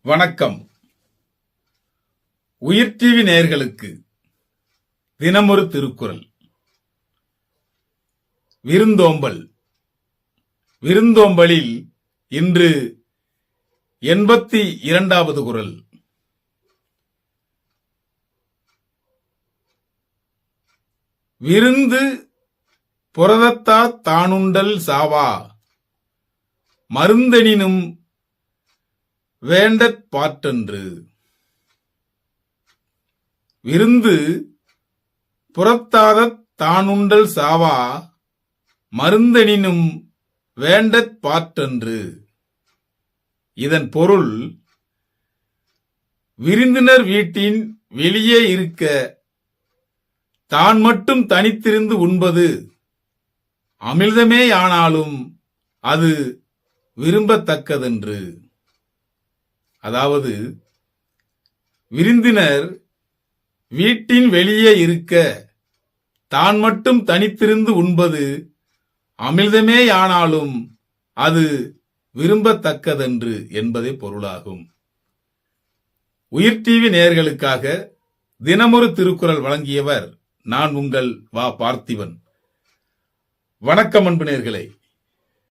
வணக்கம். உயிர் டிவி நேயர்களுக்கு தினமொரு திருக்குறள். விருந்தோம்பல். விருந்தோம்பலில் இன்று 82வது குறள். விருந்து புரதத்தா தானுண்டல் சாவா மருந்தெனினும் வேண்டற் பாற்றன்று. விருந்து புறத்தாத தானுண்டல் சாவா மருந்தெனினும் வேண்டற் பாற்றன்று. இதன் பொருள், விருந்தினர் வீட்டின் வெளியே இருக்க தான் மட்டும் தனித்திருந்து உண்பது அமிழ்தமேயானாலும் அது விரும்பத்தக்கதென்று. அதாவது, விருந்தினர் வீட்டின் வெளியே இருக்க தான் மட்டும் தனித்திருந்து உண்பது அமிழ்தமேயானாலும் அது விரும்பத்தக்கதென்று என்பதே பொருளாகும். உயிர் டிவி நேயர்களுக்காக தினமொரு திருக்குறள் வழங்கியவர் நான் உங்கள் வா பார்த்திபன். வணக்கம் அன்பு நேயர்களே.